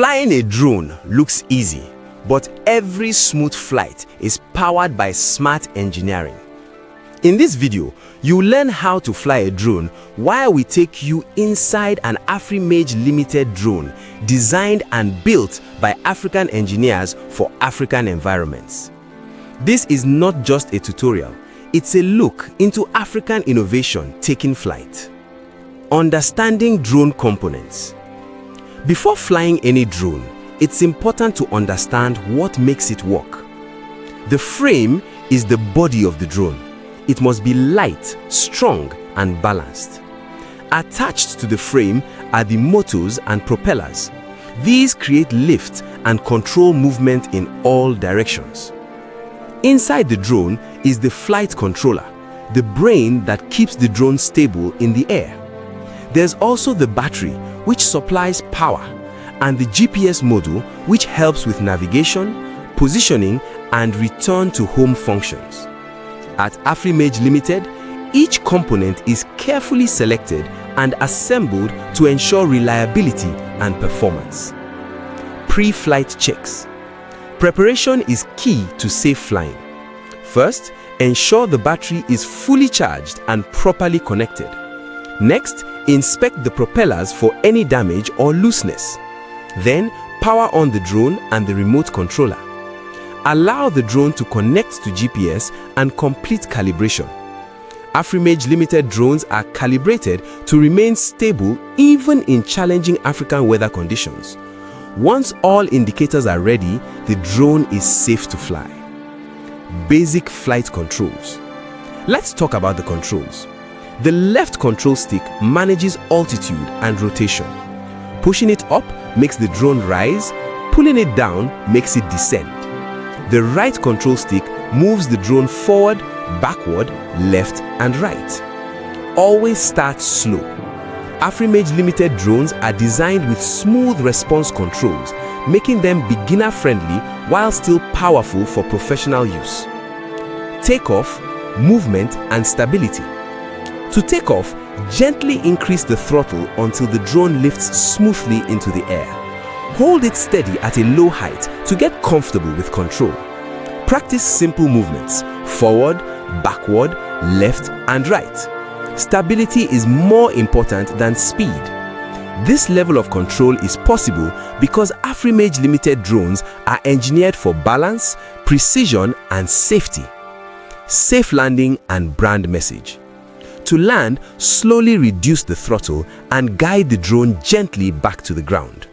Flying a drone looks easy, but every smooth flight is powered by smart engineering. In this video, you'll learn how to fly a drone while we take you inside an Afrimerge Limited drone designed and built by African engineers for African environments. This is not just a tutorial, it's a look into African innovation taking flight. Understanding drone components. Before flying any drone, it's important to understand what makes it work. The frame is the body of the drone. It must be light, strong, and balanced. Attached to the frame are the motors and propellers. These create lift and control movement in all directions. Inside the drone is the flight controller, the brain that keeps the drone stable in the air. There's also the battery, which supplies power, and the GPS module, which helps with navigation, positioning, and return to home functions. At Afrimerge Limited, each component is carefully selected and assembled to ensure reliability and performance. Pre-flight checks. Preparation is key to safe flying. First, ensure the battery is fully charged and properly connected. Next, inspect the propellers for any damage or looseness. Then, power on the drone and the remote controller. Allow the drone to connect to GPS and complete calibration. Afrimerge Limited drones are calibrated to remain stable even in challenging African weather conditions. Once all indicators are ready, the drone is safe to fly. Basic flight controls. Let's talk about the controls. The left control stick manages altitude and rotation. Pushing it up makes the drone rise, pulling it down makes it descend. The right control stick moves the drone forward, backward, left, and right. Always start slow. Afrimerge Limited drones are designed with smooth response controls, making them beginner-friendly while still powerful for professional use. Takeoff, movement, and stability. To take off, gently increase the throttle until the drone lifts smoothly into the air. Hold it steady at a low height to get comfortable with control. Practice simple movements: forward, backward, left, and right. Stability is more important than speed. This level of control is possible because Afrimerge Limited drones are engineered for balance, precision, and safety. Safe landing and brand message. To land, slowly reduce the throttle and guide the drone gently back to the ground.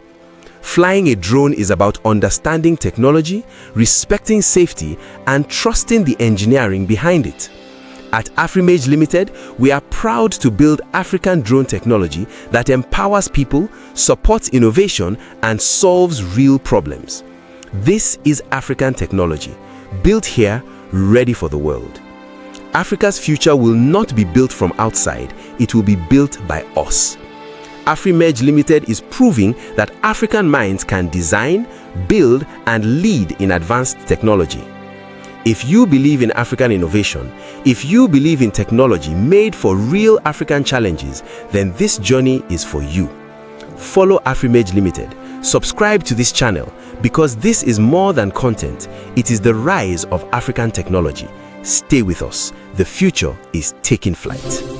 Flying a drone is about understanding technology, respecting safety, and trusting the engineering behind it. At Afrimerge Limited, we are proud to build African drone technology that empowers people, supports innovation, and solves real problems. This is African technology, built here, ready for the world. Africa's future will not be built from outside, it will be built by us. Afrimerge Limited is proving that African minds can design, build, and lead in advanced technology. If you believe in African innovation, if you believe in technology made for real African challenges, then this journey is for you. Follow Afrimerge Limited. Subscribe to this channel because this is more than content. It is the rise of African technology. Stay with us. The future is taking flight.